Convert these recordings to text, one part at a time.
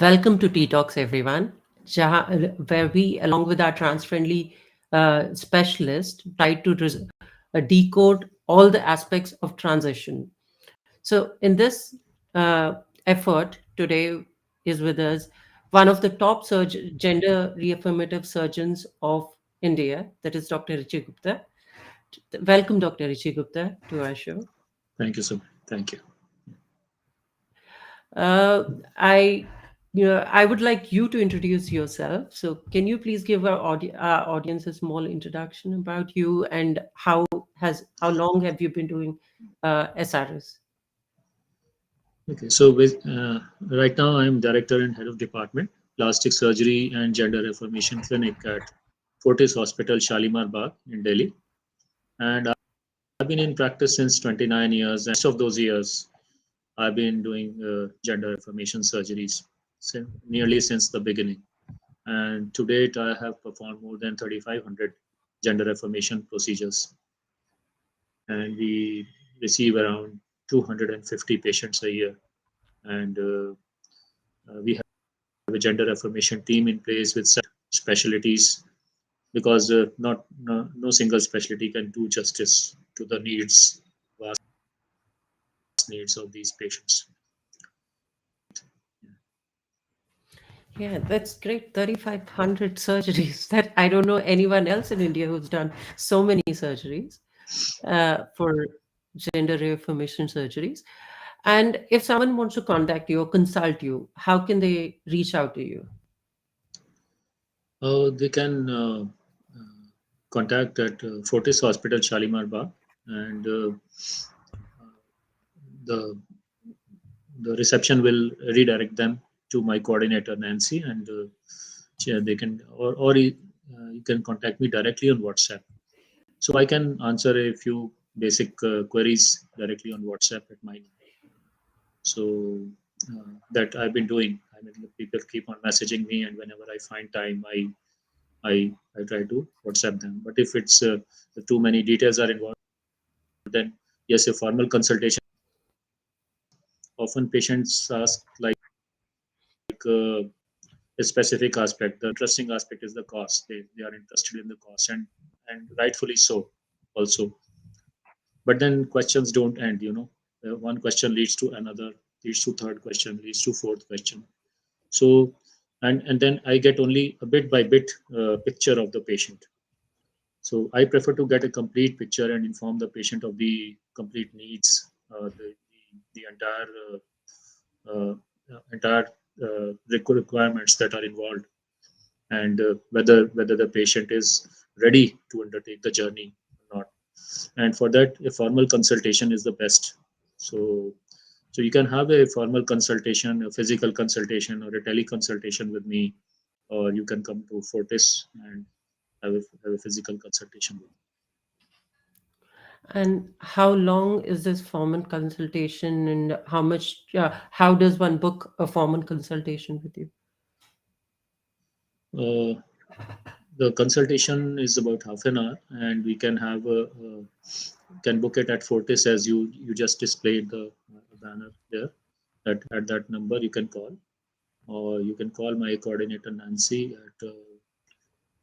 Welcome to Tea Talks, everyone, where we, along with our trans-friendly specialist, try to decode all the aspects of transition. So, in this effort, today is with us one of the top gender reaffirmative surgeons of India, that is Dr. Richie Gupta. Welcome, Dr. Richie Gupta, to our show. Thank you so much. Thank you. Uh, I, I would like you to introduce yourself. So, can you please give our audience a small introduction about you and how long have you been doing SRS? Okay, so right now I'm director and head of department, plastic surgery and gender reformation clinic at Fortis Hospital, Shalimar Bagh in Delhi. And I've been in practice since 29 years. And most of those years, I've been doing gender reformation surgeries nearly since the beginning. And to date, I have performed more than 3,500 gender reformation procedures. And we receive around 250 patients a year. And we have a gender affirmation team in place with specialties because no single specialty can do justice to the vast needs of these patients. Yeah, that's great. 3,500 surgeries. That I don't know anyone else in India who's done so many surgeries for gender reaffirmation surgeries. And if someone wants to contact you or consult you, how can they reach out to you? They can contact at Fortis Hospital, Shalimar Bagh, and the the reception will redirect them to my coordinator Nancy, and they can you can contact me directly on WhatsApp. So I can answer a few basic queries directly on WhatsApp at my number. So that I've been doing. I mean, people keep on messaging me, and whenever I find time, I try to WhatsApp them. But if too many details are involved, then yes, a formal consultation. Often patients ask uh, a specific aspect. The interesting aspect is the cost. They are interested in the cost, and rightfully so, also. But then questions don't end. One question leads to another, leads to third question, leads to fourth question. So, and then I get only a bit by bit picture of the patient. So I prefer to get a complete picture and inform the patient of the complete needs, the uh, entire requirements that are involved, and whether the patient is ready to undertake the journey or not. And for that, a formal consultation is the best. So so you can have a formal consultation, a physical consultation, or a teleconsultation with me, or you can come to Fortis and have a physical consultation with me. And how long is this formal consultation, and how does one book a formal consultation with you? Uh, the consultation is about half an hour, and we can have a can book it at Fortis as you just displayed the banner there. At that number you can call, or you can call my coordinator Nancy at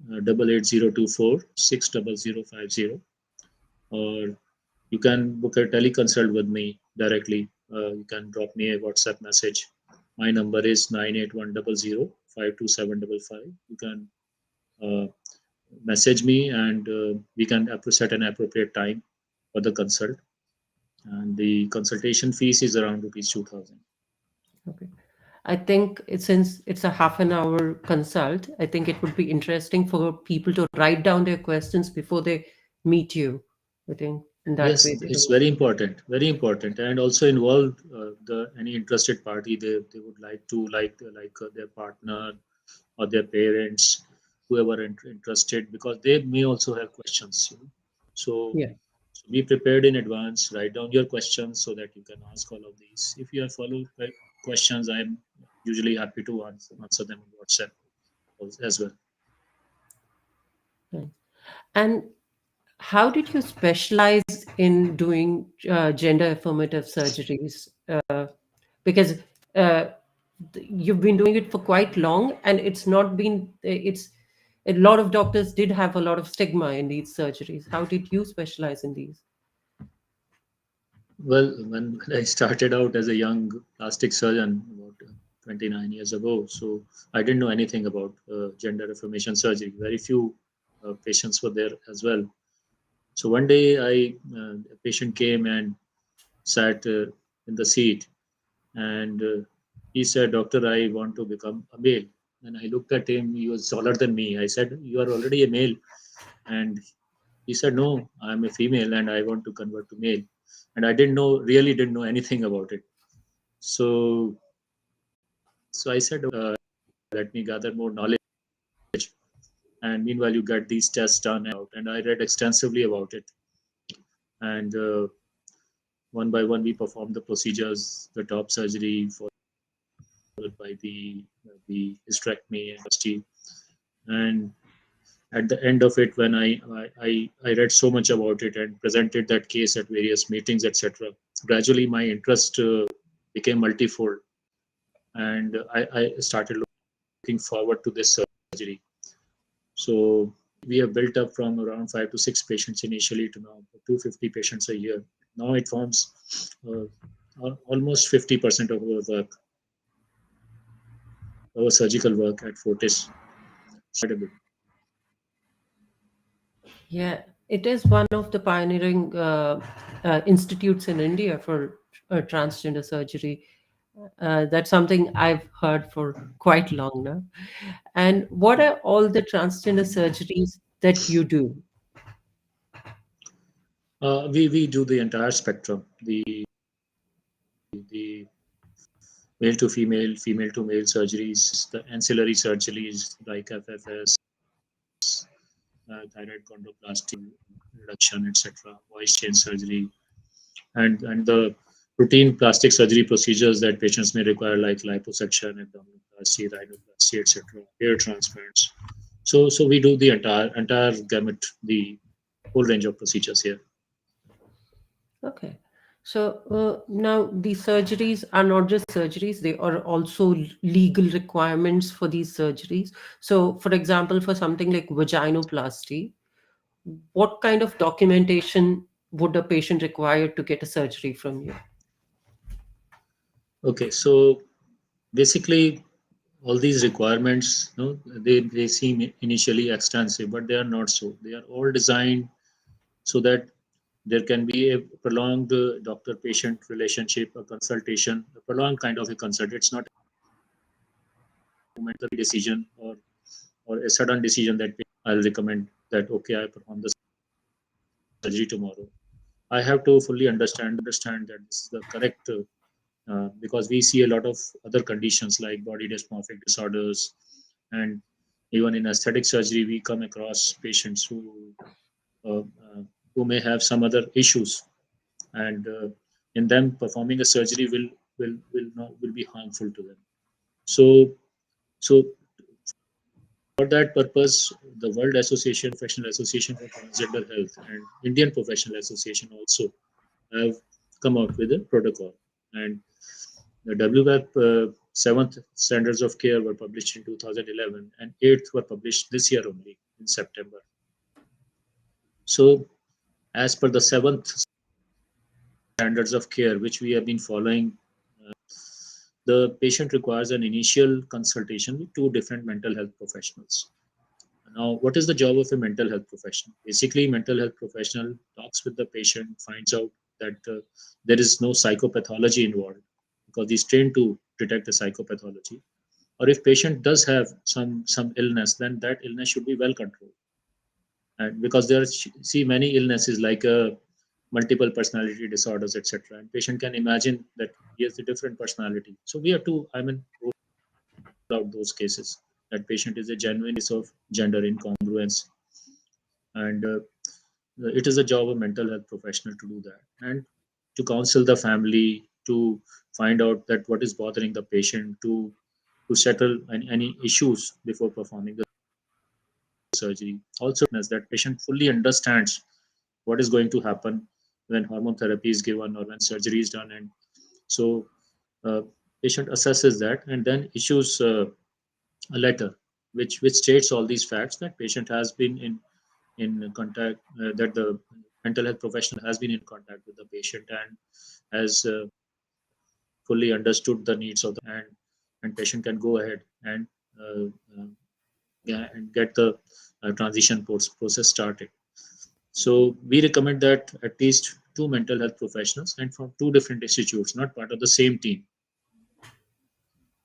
8802460050, or you can book a teleconsult with me directly. You can drop me a WhatsApp message. My number is 98100 52755. You can uh, message me, and we can set an appropriate time for the consult. And the consultation fees is around rupees 2,000. Okay. I think since it's a half an hour consult, I think it would be interesting for people to write down their questions before they meet you. I think in that Yes, way they it's don't. very important, and also involve the any interested party. They would like to their partner or their parents, whoever interested, because they may also have questions. So, Yeah. so be prepared in advance. Write down your questions so that you can ask all of these. If you have questions, I'm usually happy to answer them on WhatsApp as well. Right. And how did you specialize in doing gender affirmative surgeries? Because uh, you've been doing it for quite long, and it's not been it's a lot of doctors did have a lot of stigma in these surgeries. How did you specialize in these? Well, when I started out as a young plastic surgeon about 29 years ago, so I didn't know anything about gender affirmation surgery. Very few patients were there as well. So one day, a patient came and sat in the seat, and he said, "Doctor, I want to become a male." And I looked at him. He was taller than me. I said, "You are already a male." And he said, "No, I'm a female, and I want to convert to male." And I really didn't know anything about it. So, so I said, "Let me gather more knowledge." And meanwhile, you get these tests done out. And I read extensively about it. And one by one, we performed the procedures, the top surgery, followed by the hysterectomy and plasty. And at the end of it, when I read so much about it and presented that case at various meetings, etc., gradually my interest became multifold, and I started looking forward to this surgery. So we have built up from around 5 to 6 patients initially to now 250 patients a year. Now it forms almost 50% of our work, our surgical work at Fortis. Incredible. Yeah, it is one of the pioneering institutes in India for transgender surgery. That's something I've heard for quite long now. And what are all the transgender surgeries that you do? We do the entire spectrum, the male to female, female to male surgeries, the ancillary surgeries like FFS, thyroid chondroplasty, reduction, etc., voice change surgery, and the routine plastic surgery procedures that patients may require, like liposuction, abdominoplasty, rhinoplasty, etc., hair transplants. So we do the entire gamut, the whole range of procedures here. Okay. So now these surgeries are not just surgeries, they are also legal requirements for these surgeries. So, for example, for something like vaginoplasty, what kind of documentation would a patient require to get a surgery from you? Okay, so basically all these requirements, they seem initially extensive, but they are not so. They are all designed so that there can be a prolonged doctor-patient relationship, a consultation, a prolonged kind of a consult. It's not a momentary decision or a sudden decision that I'll recommend that, okay, I perform the surgery tomorrow. I have to fully understand that this is the correct, because we see a lot of other conditions like body dysmorphic disorders, and even in aesthetic surgery, we come across patients uh, uh, who may have some other issues, and in them performing a surgery will be harmful to them. So so for that purpose, the World Association, Professional Association for Transgender Health, and Indian Professional Association also have come out with a protocol. And the WWAP seventh standards of care were published in 2011, and eighth were published this year only in September. So, as per the seventh standards of care, which we have been following, the patient requires an initial consultation with two different mental health professionals. Now, what is the job of a mental health professional? Basically, mental health professional talks with the patient, finds out that there is no psychopathology involved because he's trained to detect a psychopathology. Or if patient does have some illness, then that illness should be well controlled. And because there are see many illnesses like multiple personality disorders, etc. And patient can imagine that he has a different personality. So we have to, rule out those cases that patient is a genuine case of gender incongruence, and it is a job of mental health professional to do that and to counsel the family, to find out that what is bothering the patient, to settle any issues before performing the surgery. Also, as that patient fully understands what is going to happen when hormone therapy is given or when surgery is done, and so uh, Patient assesses that and then issues a letter which states all these facts, that patient has been in contact, that the mental health professional has been in contact with the patient and has fully understood the needs of the and patient can go ahead and uh, uh, yeah, and get the transition process started. So we recommend that at least two mental health professionals and from two different institutes, not part of the same team,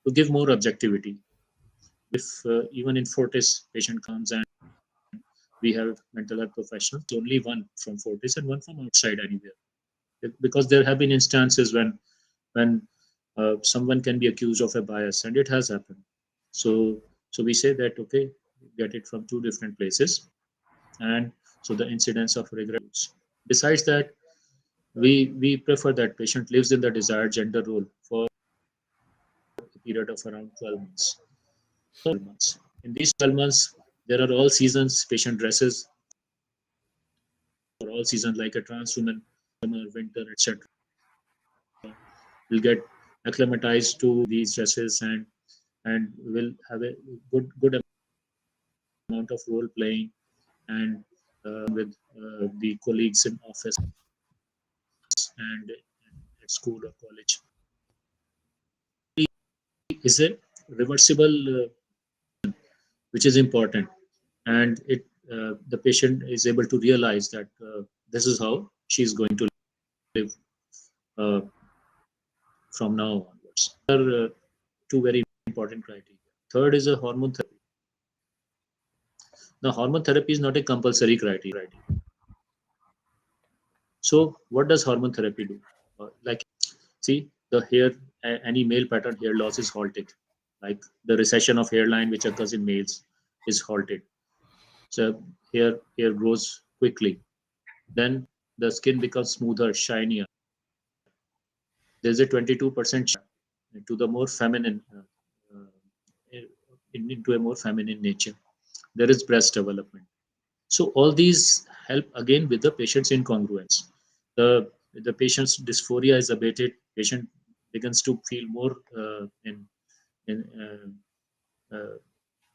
to give more objectivity. If even in Fortis patient comes and we have mental health professionals, only one from Fortis and one from outside anywhere. Because there have been instances when someone can be accused of a bias, and it has happened. So so we say that okay, get it from two different places, and so the incidence of regret. Besides that, we prefer that patient lives in the desired gender role for a period of around 12 months. In these 12 months, there are all seasons patient dresses for all seasons, like a trans woman, summer, winter, etc. Will get acclimatized to these dresses and will have a good amount of role playing and with the colleagues in office and at school or college. Is a reversible, which is important, and it the patient is able to realize that this is how she is going to live uh, from now onwards. There are two very important criteria. Third is a hormone therapy. Now, hormone therapy is not a compulsory criteria. So, what does hormone therapy do? Like, see, the hair, any male pattern hair loss is halted. Like the recession of hairline, which occurs in males, is halted. So, hair grows quickly. Then the skin becomes smoother, shinier. There's a 22% to the more feminine, into a more feminine nature. There is breast development. So all these help again with the patient's incongruence. The patient's dysphoria is abated. Patient begins to feel more in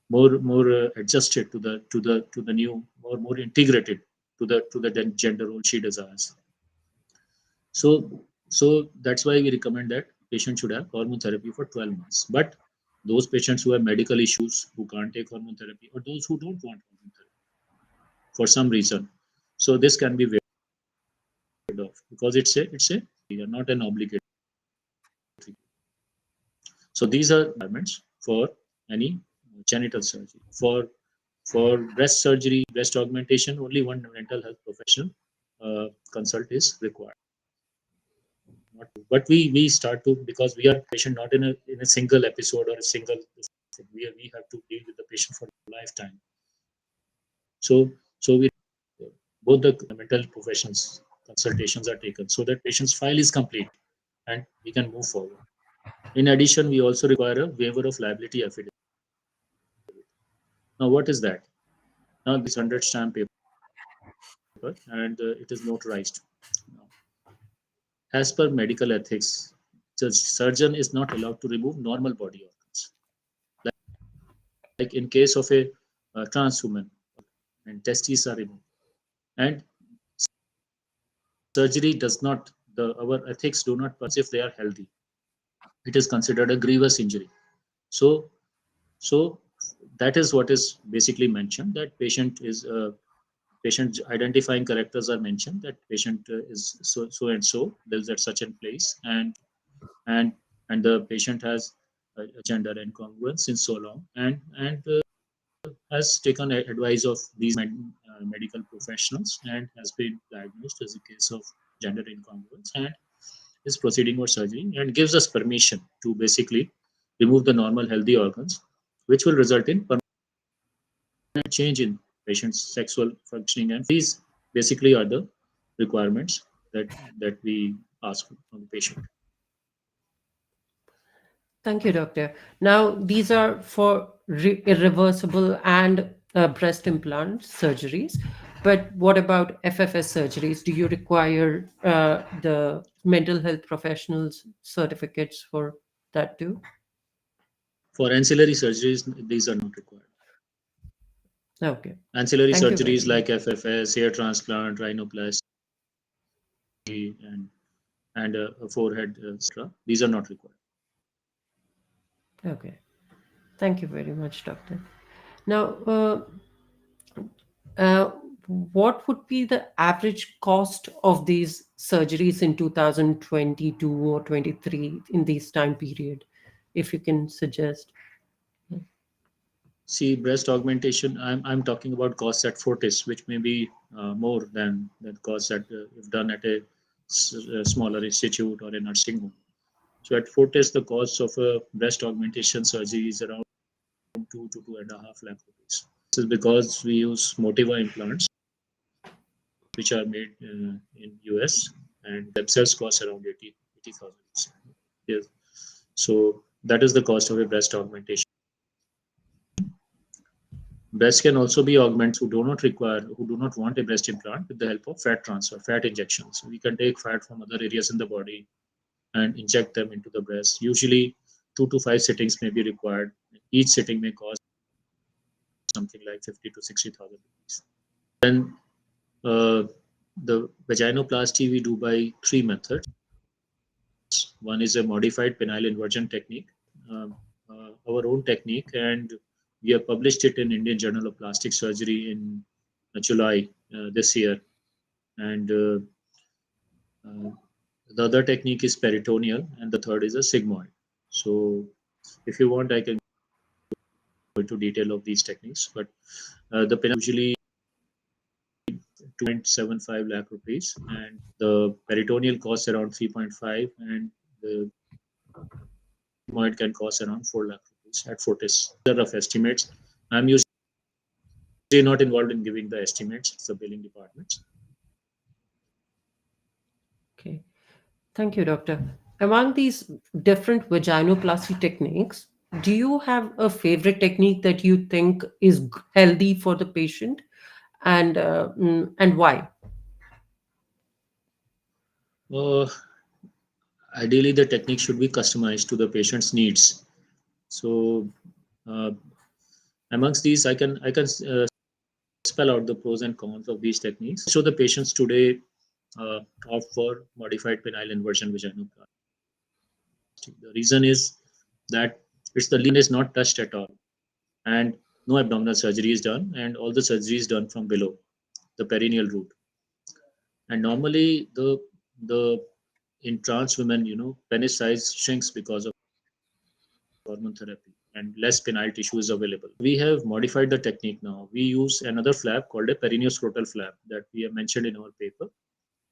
more adjusted to the new, more integrated to the gender role she desires. So that's why we recommend that patient should have hormone therapy for 12 months. But those patients who have medical issues, who can't take hormone therapy, or those who don't want hormone therapy for some reason, so this can be waived off because it's a not an obligatory. So these are requirements for any genital surgery. For breast surgery, breast augmentation, only one mental health professional consult is required. Not two. But we start to, because we are patient not in a single episode or a single thing. We have to deal with the patient for a lifetime. So we both the mental professions consultations are taken so that patient's file is complete and we can move forward. In addition, we also require a waiver of liability affidavit. Now, what is that? Now, this 100 stamp paper and it is notarized. Now, as per medical ethics, the surgeon is not allowed to remove normal body organs. Like in case of a trans woman, and testes are removed, and surgery does not. Our ethics do not pass if they are healthy. It is considered a grievous injury. So so that is what is basically mentioned. That patient identifying characters are mentioned. That patient is so and so lives at such a place, and and the patient has a gender incongruence since so long, and has taken advice of these medical professionals and has been diagnosed as a case of gender incongruence and is proceeding for surgery and gives us permission to basically remove the normal healthy organs, which will result in permanent change in patient's sexual functioning. And these basically are the requirements that we ask from the patient. Thank you, doctor. Now, these are for irreversible and breast implant surgeries. But what about FFS surgeries? Do you require the mental health professionals certificates for? that too? For ancillary surgeries, these are not required. Okay. Ancillary Thank you very surgeries much. like FFS, hair transplant, rhinoplasty, and a forehead, etc. These are not required. Okay. Thank you very much, doctor. Now, uh, what would be the average cost of these surgeries in 2022 or 23 in this time period, if you can suggest? See, breast augmentation, I'm talking about costs at Fortis, which may be more than the costs that if done at a smaller institute or a nursing home. So at Fortis, the cost of a breast augmentation surgery is around 2 to 2.5 lakh rupees. This is because we use Motiva implants, which are made in US, and themselves cost around 80,000. Yes. So that is the cost of a breast augmentation. Breast can also be augmented who do not want a breast implant with the help of fat transfer, fat injections. We can take fat from other areas in the body and inject them into the breast. Usually, 2 to 5 sittings may be required. Each sitting may cost something like 50 to 60,000 rupees. Then the vaginoplasty we do by three methods. One is a modified penile inversion technique, um, our own technique, and we have published it in Indian Journal of Plastic Surgery in July this year. And uh, the other technique is peritoneal, and the third is a sigmoid. So, if you want, I can go into detail of these techniques. But the penile usually 2.75 lakh rupees, and the peritoneal costs around 3.5, and the sigmoid can cost around 4 lakh rupees at Fortis. The rough estimates. I'm usually not involved in giving the estimates. It's the billing departments. Okay. Thank you, doctor. Among these different vaginoplasty techniques, do you have a favorite technique that you think is healthy for the patient, and why? Uh, Ideally, the technique should be customized to the patient's needs. So, uh, amongst these, I can spell out the pros and cons of these techniques. So, the patients today opt for modified penile inversion vaginoplasty. The reason is that it's the lean is not touched at all, and no abdominal surgery is done, and all the surgery is done from below the perineal root. And normally, the in trans women, penis size shrinks because of hormone therapy, and less penile tissue is available. We have modified the technique now. We use another flap called a perineoscrotal flap that we have mentioned in our paper,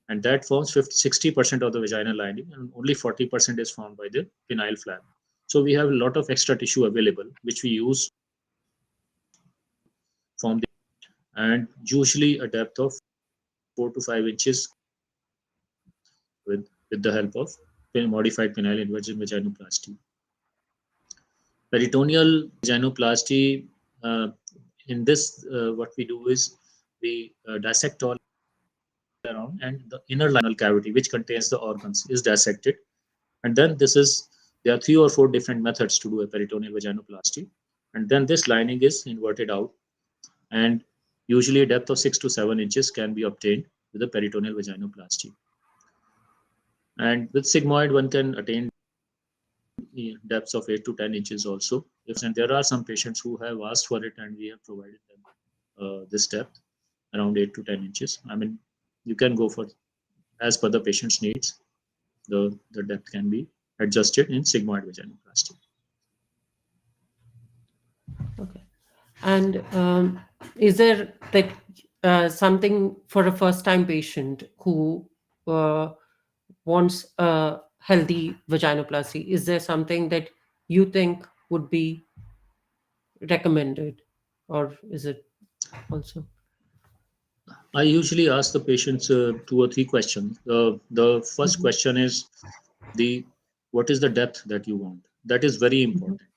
and that forms 60% of the vaginal lining, and only 40% is formed by the penile flap. So we have a lot of extra tissue available, which we use from the, and usually a depth of 4 to 5 inches with the help of modified penile inversion vaginoplasty. Peritoneal vaginoplasty, uh, in this, what we do is we dissect all around, and the inner linal cavity, which contains the organs, is dissected. And then there are 3 or 4 different methods to do a peritoneal vaginoplasty. And then this lining is inverted out, and usually a depth of 6 to 7 inches can be obtained with a peritoneal vaginoplasty. And with sigmoid, one can attain depths of 8 to 10 inches also. And there are some patients who have asked for it, and we have provided them this depth around 8 to 10 inches. I mean, you can go for as per the patient's needs. The depth can be adjusted in sigmoid vaginoplasty. Okay. And is there that something for a first-time patient who uh, wants a healthy vaginoplasty? Is there something that you think would be recommended, or is it also? I usually ask the patients 2 or 3 questions. The first Mhm, question is the what is the depth that you want? That is very mhm. important,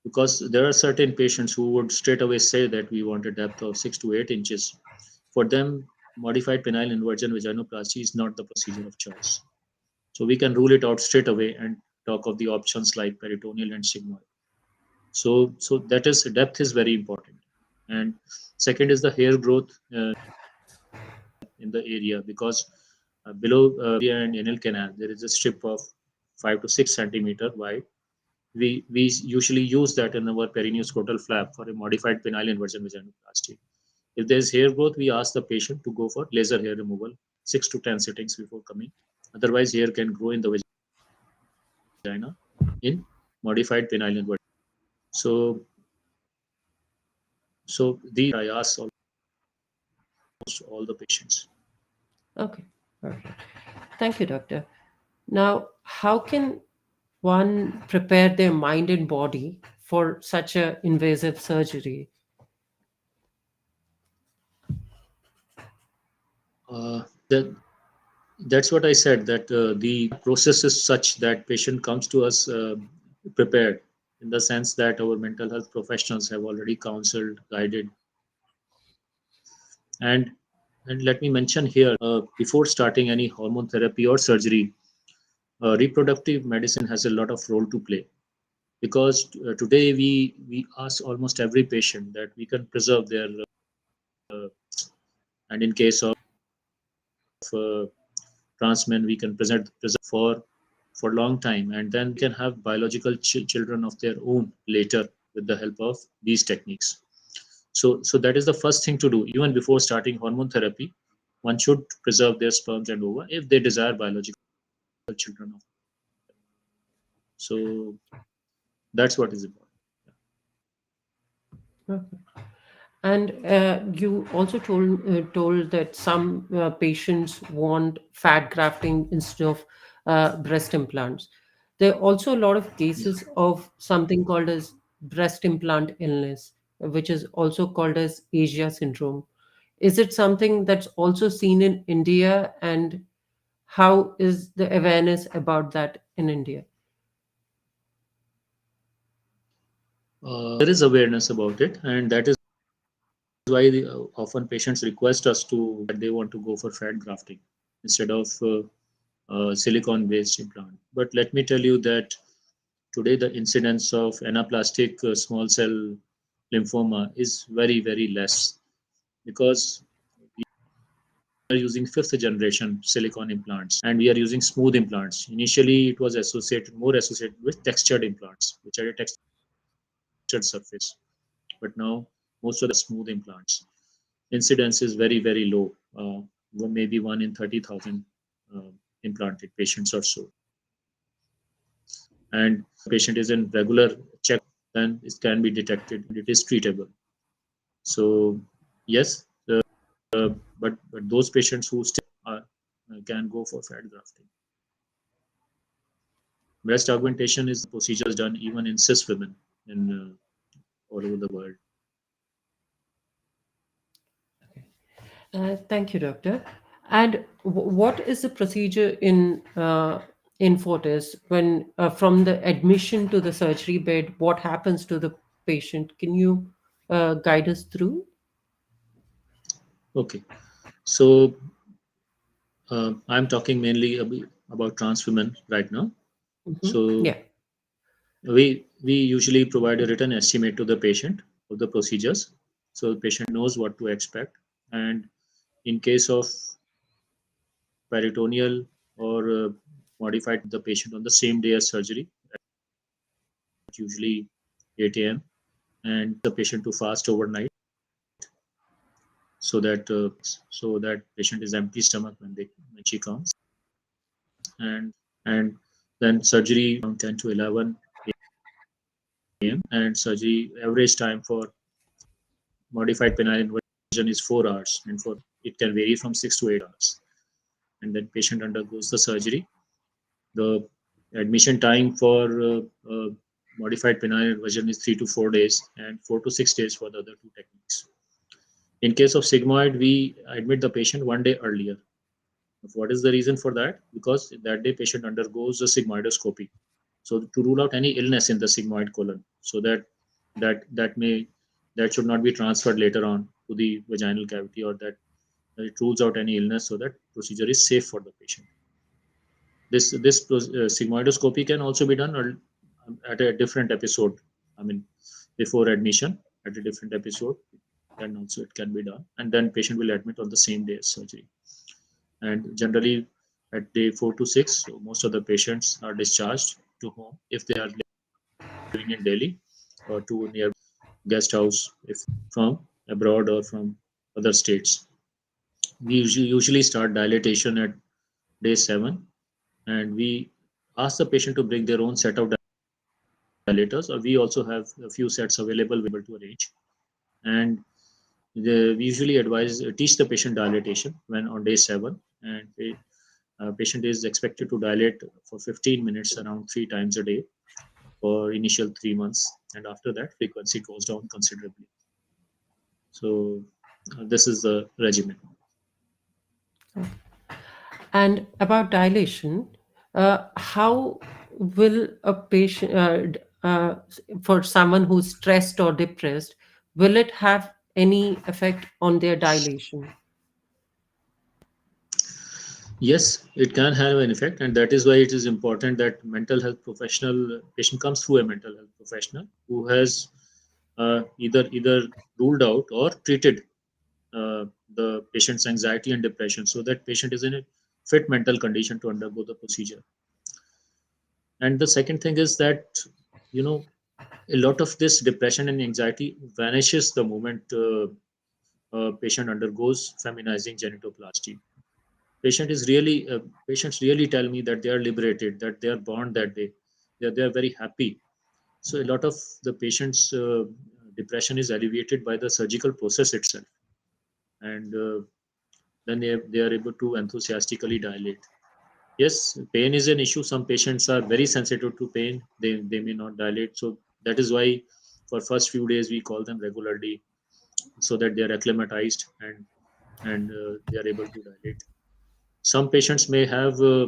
because there are certain patients who would straight away say that we want a depth of 6 to 8 inches. For them, modified penile inversion vaginoplasty is not the procedure of choice. So we can rule it out straight away and talk of the options like peritoneal and sigmoid. So that is depth is very important. And second is the hair growth in the area, because below and anal canal there is a strip of 5 to 6 centimeter wide. We usually use that in our perineoscrotal flap for a modified penile inversion vaginoplasty. If there is hair growth, we ask the patient to go for laser hair removal 6 to 10 sittings before coming. Otherwise, hair can grow in the vagina in modified penile inversion. So, so these I ask almost all the patients. Okay. Perfect. Thank you, doctor. Now, how can one prepare their mind and body for such a invasive surgery? That that's what I said. That the process is such that patient comes to us prepared, in the sense that our mental health professionals have already counseled, guided, and and let me mention here, before starting any hormone therapy or surgery, reproductive medicine has a lot of role to play, because today we ask almost every patient that we can preserve their and in case of uh, trans men we can preserve for long time, and then can have biological children of their own later with the help of these techniques. So that is the first thing to do. Even before starting hormone therapy, one should preserve their sperms and ova if they desire biological children of. So that's what is important. Okay. And you also told that some patients want fat grafting instead of breast implants. There are also a lot of Yeah. cases of something called as breast implant illness, which is also called as Asia syndrome. Is it something that's also seen in India, and how is the awareness about that in India? There is awareness about it, and that is why often patients request us to that they want to go for fat grafting instead of silicon based implant. But let me tell you that today the incidence of anaplastic small cell lymphoma is very, very less, because we are using fifth generation silicon implants and we are using smooth implants. Initially, it was more associated with textured implants, which are a textured surface. But now most of the smooth implants. Incidence is very, very low, maybe 1 in 30,000 uh, implanted patients or so. And the patient is in regular check, then it can be detected and it is treatable. So yes, but those patients who still can go for fat grafting. Breast augmentation is procedures done even in cis women in all over the world. Thank you, doctor. And what is the procedure in Fortis when from the admission to the surgery bed? What happens to the patient? Can you guide us through? Okay, so I'm talking mainly about trans women right now. So Yeah. we usually provide a written estimate to the patient of the procedures, so the patient knows what to expect. And in case of peritoneal or modified the patient on the same day as surgery, usually 8 a.m., and the patient to fast overnight, so that patient is empty stomach when she comes. And and then surgery from 10 to 11 a.m., and surgery average time for modified penile inversion is 4 hours, and for it can vary from 6 to 8 hours. And then patient undergoes the surgery. The admission time for modified penile inversion is 3 to 4 days, and 4 to 6 days for the other two techniques. In case of sigmoid, we admit the patient 1 day earlier. What is the reason for that? Because that day patient undergoes a sigmoidoscopy. So to rule out any illness in the sigmoid colon, so that should not be transferred later on to the vaginal cavity, or that it rules out any illness, so that procedure is safe for the patient. This sigmoidoscopy can also be done at a different episode. I mean, before admission at a different episode, then also it can be done, and then patient will admit on the same day as surgery. And generally, at day 4 to 6, so most of the patients are discharged to home if they are living in Delhi or to near guest house if from abroad or from other states. We usually start dilatation at day 7, and we ask the patient to bring their own set of dilators, or we also have a few sets available to arrange. And we usually teach the patient dilatation when on day 7, and the patient is expected to dilate for 15 minutes around 3 times a day for initial 3 months, and after that frequency goes down considerably. So this is the regimen. And about dilation, how will a patient, for someone who's stressed or depressed, will it have any effect on their dilation? Yes, it can have an effect, and that is why it is important that mental health professional patient comes through a mental health professional who has either ruled out or treated the patient's anxiety and depression, so that patient is in a fit mental condition to undergo the procedure. And the second thing is that, you know, a lot of this depression and anxiety vanishes the moment a patient undergoes feminizing genitoplasty. Patients really tell me that they are liberated, that they are born that day, they are very happy. So a lot of the patients' depression is alleviated by the surgical process itself, and then they are able to enthusiastically dilate. Yes, pain is an issue. Some patients are very sensitive to pain. They may not dilate. So that is why for first few days we call them regularly, so that they are acclimatized and they are able to dilate. Some patients may have uh,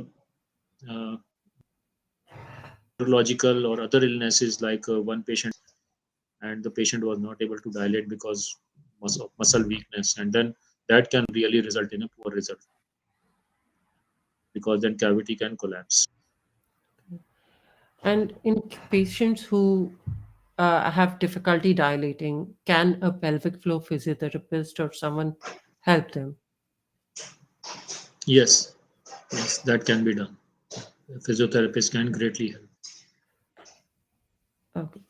neurological or other illnesses, like one patient, and the patient was not able to dilate because of muscle weakness, and then that can really result in a poor result, because then cavity can collapse. And in patients who have difficulty dilating, can a pelvic floor physiotherapist or someone help them? Yes, yes, that can be done. A physiotherapist can greatly help. Okay.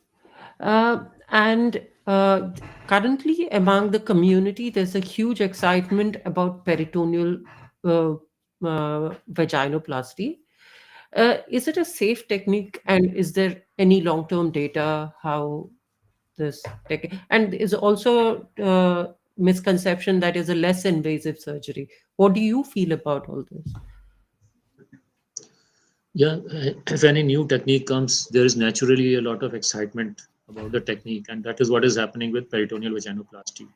And currently, among the community, there's a huge excitement about peritoneal uh, vaginoplasty. Is it a safe technique, and is there any long-term data how this tech? And is also misconception that is a less invasive surgery. What do you feel about all this? Yeah, if any new technique comes, there is naturally a lot of excitement about the technique, and that is what is happening with peritoneal vaginoplasty.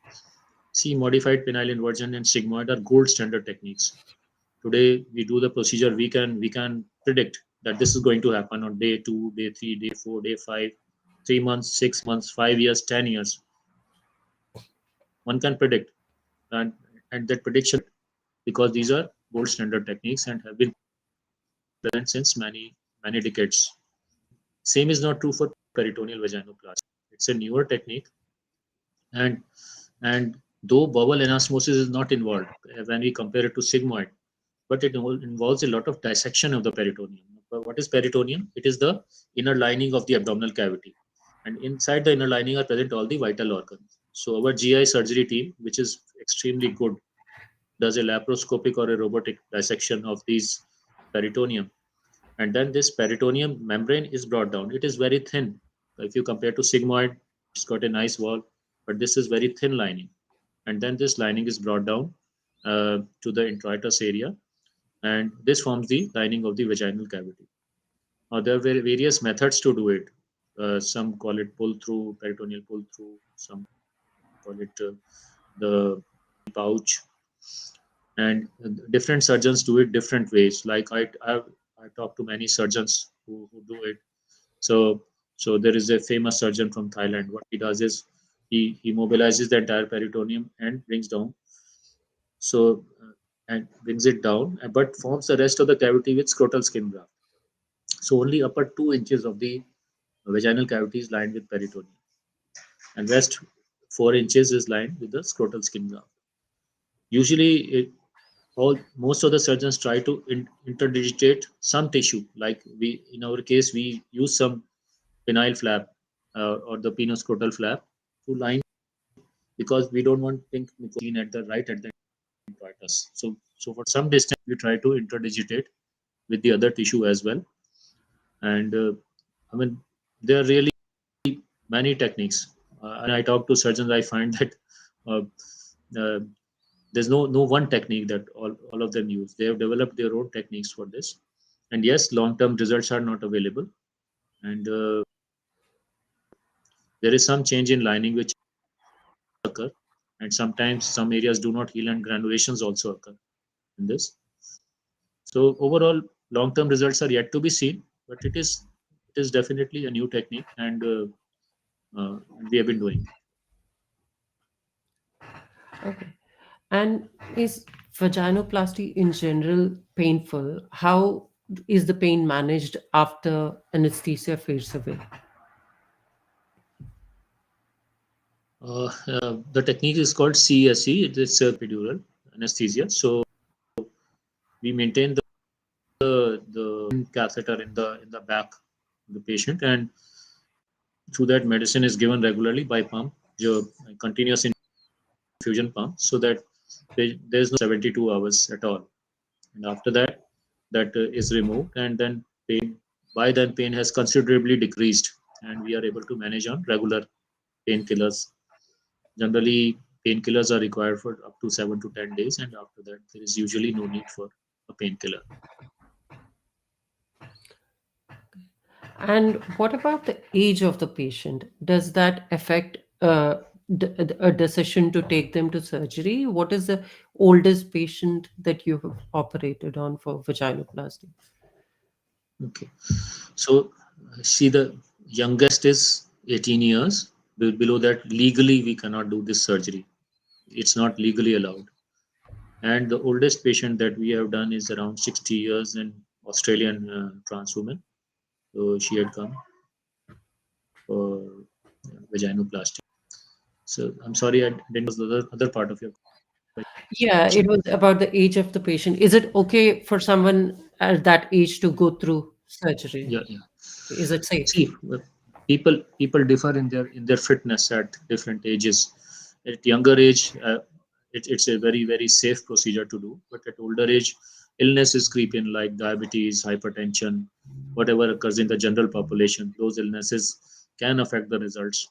See, modified penile inversion and sigmoid are gold standard techniques. Today, we do the procedure. We can predict that this is going to happen on day 2, day 3, day 4, day 5, 3 months, 6 months, 5 years, 10 years. One can predict, and and that prediction, because these are gold standard techniques and have been present since many decades. Same is not true for peritoneal vaginoplasty. It's a newer technique, and and though bowel anastomosis is not involved when we compare it to sigmoid, but it involves a lot of dissection of the peritoneum. But what is peritoneum? It is the inner lining of the abdominal cavity, and inside the inner lining are present all the vital organs. So our GI surgery team, which is extremely good, does a laparoscopic or a robotic dissection of these peritoneum, and then this peritoneum membrane is brought down. It is very thin. If you compare to sigmoid, it's got a nice wall, but this is very thin lining, and then this lining is brought down to the introitus area, and this forms the lining of the vaginal cavity. Now there are various methods to do it. Some call it pull through, peritoneal pull through. Some call it the pouch, and different surgeons do it different ways. Like I talked to many surgeons who do it. So so there is a famous surgeon from Thailand. What he does is he mobilizes the entire peritoneum and brings down. So and brings it down, but forms the rest of the cavity with scrotal skin graft. So only upper 2 inches of the vaginal cavity is lined with peritoneum, and rest 4 inches is lined with the scrotal skin graft. Usually, most of the surgeons try to interdigitate some tissue. Like in our case, we use some penile flap or the penoscrotal flap to line, because we don't want pink nicotine at the introitus. So for some distance, we try to interdigitate with the other tissue as well. And I mean, there are really many techniques. And I talk to surgeons, I find that uh, uh, there's no one technique that all of them use. They have developed their own techniques for this. And yes, long-term results are not available. And there is some change in lining which occur. And sometimes some areas do not heal and granulations also occur in this. So overall, long-term results are yet to be seen, but it is definitely a new technique, and we have been doing it. Okay. And is vaginoplasty in general painful? How is the pain managed after anesthesia fades away? The technique is called CSE. It is a epidural anesthesia. So we maintain the catheter in the back of the patient, and through that medicine is given regularly by pump, जो continuous infusion pump, so that there is no 72 hours at all. And after that, that is removed, and then pain has considerably decreased, and we are able to manage on regular painkillers. Generally, painkillers are required for up to 7 to 10 days, and after that, there is usually no need for a painkiller. And what about the age of the patient? Does that affect a decision to take them to surgery? What is the oldest patient that you have operated on for vaginoplasty? Okay, so see, the youngest is 18 years. Below that, legally we cannot do this surgery. It's not legally allowed. And the oldest patient that we have done is around 60 years, an Australian trans woman. So she had come for vaginoplasty. So I'm sorry, I didn't know the other part of your Yeah, it question. was about the age of the patient. Is it okay for someone at that age to go through surgery? Yeah, yeah. Is it safe? See, people differ in their fitness at different ages. At younger age, it's a very safe procedure to do. But at older age, illnesses creep in, like diabetes, hypertension, whatever occurs in the general population. Those illnesses can affect the results.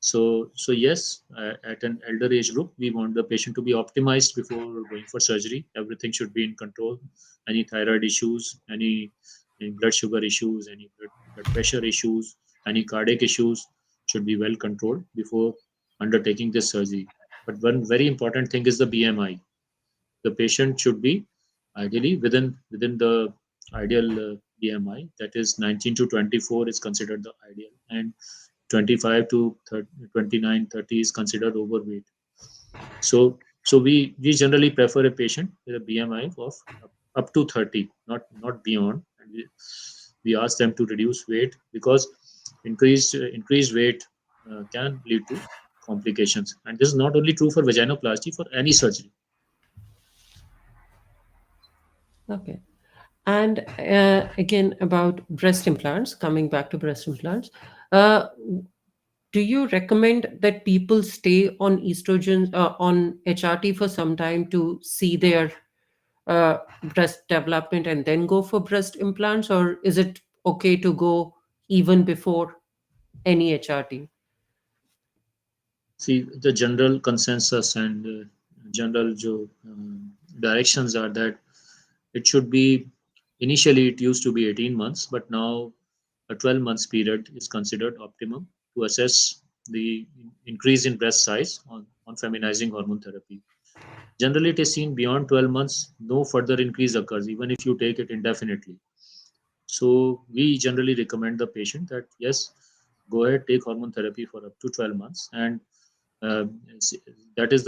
So yes, at an elder age group, we want the patient to be optimized before going for surgery. Everything should be in control. Any thyroid issues, any blood sugar issues, any blood pressure issues, any cardiac issues should be well controlled before undertaking this surgery. But one very important thing is the BMI. The patient should be ideally within the ideal BMI, that is 19 to 24 is considered the ideal, and 25 to 30, 29, 30 is considered overweight. So we generally prefer a patient with a BMI of up to 30, not beyond. And we ask them to reduce weight, because increased weight can lead to complications. And this is not only true for vaginoplasty, for any surgery. Okay. And again, about breast implants, coming back to breast implants, uh, do you recommend that people stay on estrogen, on HRT for some time to see their uh, breast development and then go for breast implants, or is it okay to go even before any HRT? See, the general consensus and general directions are that it should be, initially it used to be 18 months, but now a 12 months period is considered optimum to assess the increase in breast size on feminizing hormone therapy. Generally, it is seen beyond 12 months, no further increase occurs, even if you take it indefinitely. So we generally recommend the patient that yes, go ahead, take hormone therapy for up to 12 months, and uh, that is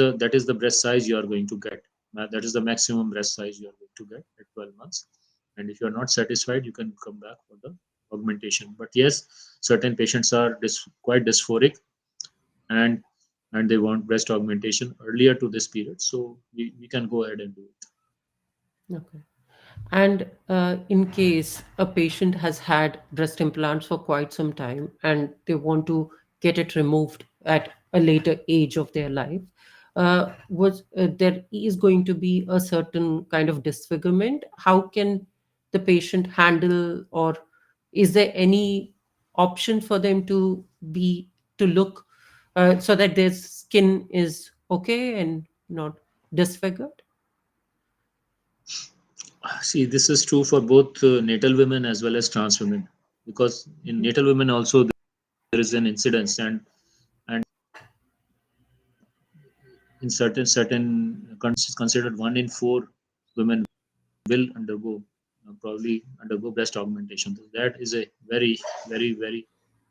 the breast size you are going to get. that is the maximum breast size you are going to get at 12 months. And if you are not satisfied, you can come back for the augmentation. But yes, certain patients are quite dysphoric, and they want breast augmentation earlier to this period, so we can go ahead and do it. Okay. And in case a patient has had breast implants for quite some time and they want to get it removed at a later age of their life, there is going to be a certain kind of disfigurement. How can the patient handle, or is there any option for them to be to look so that their skin is okay and not disfigured? See, this is true for both natal women as well as trans women, because in natal women also there is an incidence, and in certain countries, considered 1 in 4 women will undergo probably undergo breast augmentation. That is a very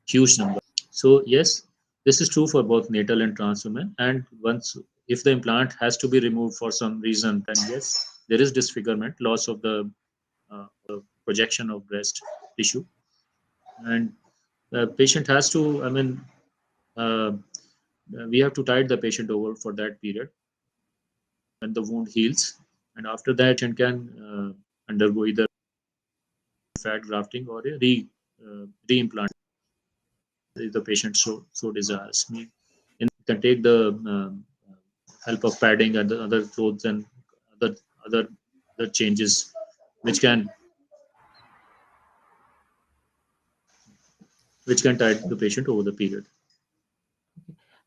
huge number. So yes, this is true for both natal and trans women. And once, if the implant has to be removed for some reason, then yes, there is disfigurement, loss of the projection of breast tissue, and the patient has to. I mean, uh, we have to tide the patient over for that period when the wound heals, and after that, patient can undergo either fat grafting or a reimplant if the patient so desires. And can take the help of padding and the other clothes and other other other changes which can tide the patient over the period.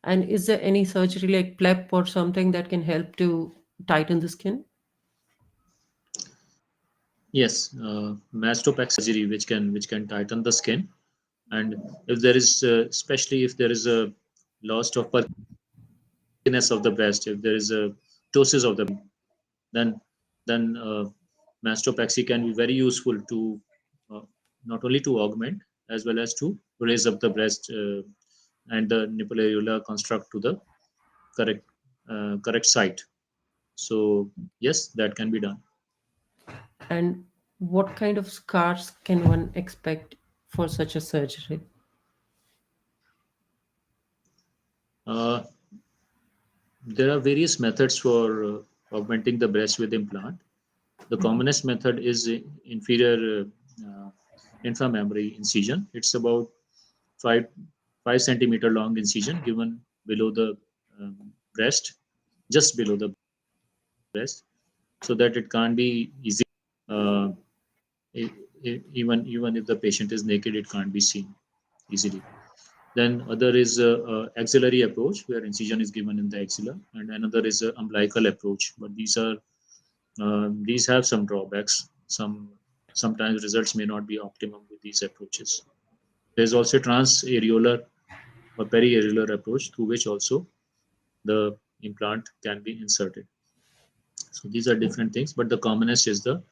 And is there any surgery like PLEP or something that can help to tighten the skin? Yes, mastopexy surgery which can tighten the skin, and if there is especially if there is a loss of perkiness of the breast, if there is a ptosis of the, then mastopexy can be very useful to uh, not only to augment as well as to raise up the breast and the nipple areola construct to the correct correct site. So yes, that can be done. And what kind of scars can one expect for such a surgery? Uh, there are various methods for augmenting the breast with implant. The commonest method is inferior inframammary incision. It's about 5 5 centimeter long incision given below the breast, just below the breast, so that it can't be easy. Uh, even if the patient is naked, it can't be seen easily. Then other is axillary approach where incision is given in the axilla, and another is umbilical approach. But these have some drawbacks. Sometimes results may not be optimum with these approaches. There's also transareolar or periareolar approach through which also the implant can be inserted. So these are different things, but the commonest is the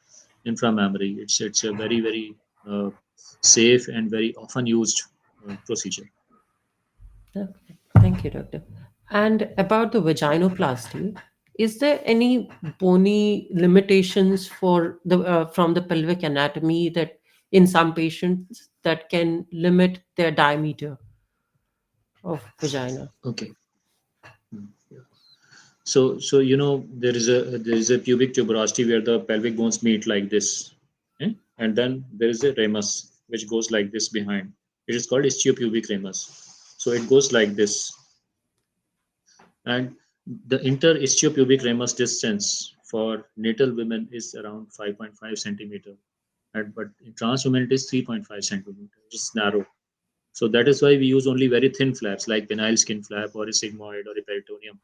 inframammary. It's a very uh, safe and very often used procedure. Okay. Thank you, doctor. And about the vaginoplasty, is there any bony limitations for the from the pelvic anatomy that in some patients that can limit their diameter of vagina? Okay. Yeah. So there is a pubic tuberosity where the pelvic bones meet like this, and then there is a ramus which goes like this behind. It is called istiopubic ramus. So it goes like this, and the inter-istiopubic ramus distance for natal women is around 5.5 centimeter, and but in trans women it is 3.5 centimeter. It's narrow. So that is why we use only very thin flaps like penile skin flap or a sigmoid or a peritoneum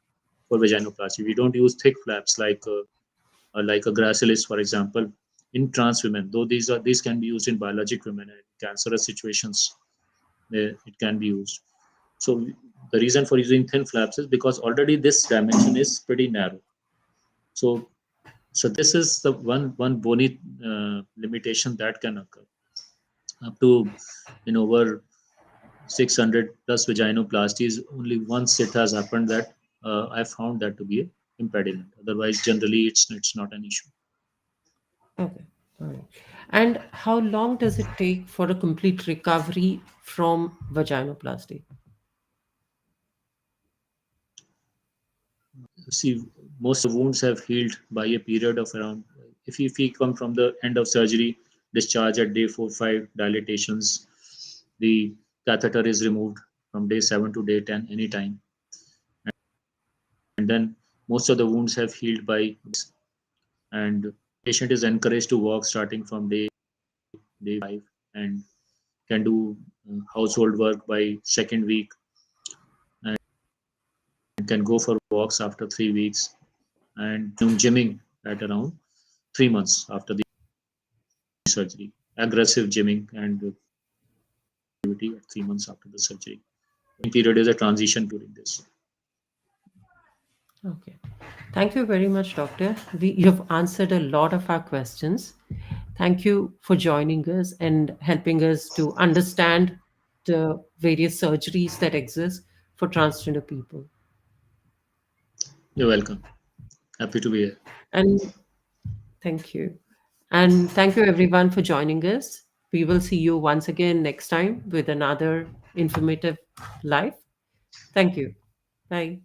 for vaginoplasty. We don't use thick flaps like a gracilis, for example, in trans women. Though these can be used in biologic women and cancerous situations, it can be used. So the reason for using thin flaps is because already this dimension is pretty narrow. So this is the one bony limitation that can occur up to over 600 plus vaginoplasties. Only once it has happened that I found that to be impediment. Otherwise, generally, it's not an issue. Okay. All right. And how long does it take for a complete recovery from vaginoplasty? See, most of the wounds have healed by a period of around, if we come from the end of surgery, discharge at day 4, 5, dilatations, the catheter is removed from day 7 to day 10 anytime. And then most of the wounds have healed by, and patient is encouraged to walk starting from day 5 and can do household work by second week and can go for walks after 3 weeks and gymming at around 3 months after the surgery. Aggressive gymming and activity at 3 months after the surgery. Period is a transition during this. Okay. Thank you very much, Doctor. You've answered a lot of our questions. Thank you for joining us and helping us to understand the various surgeries that exist for transgender people. You're welcome. Happy to be here. And thank you. And thank you, everyone, for joining us. We will see you once again next time with another informative live. Thank you. Bye.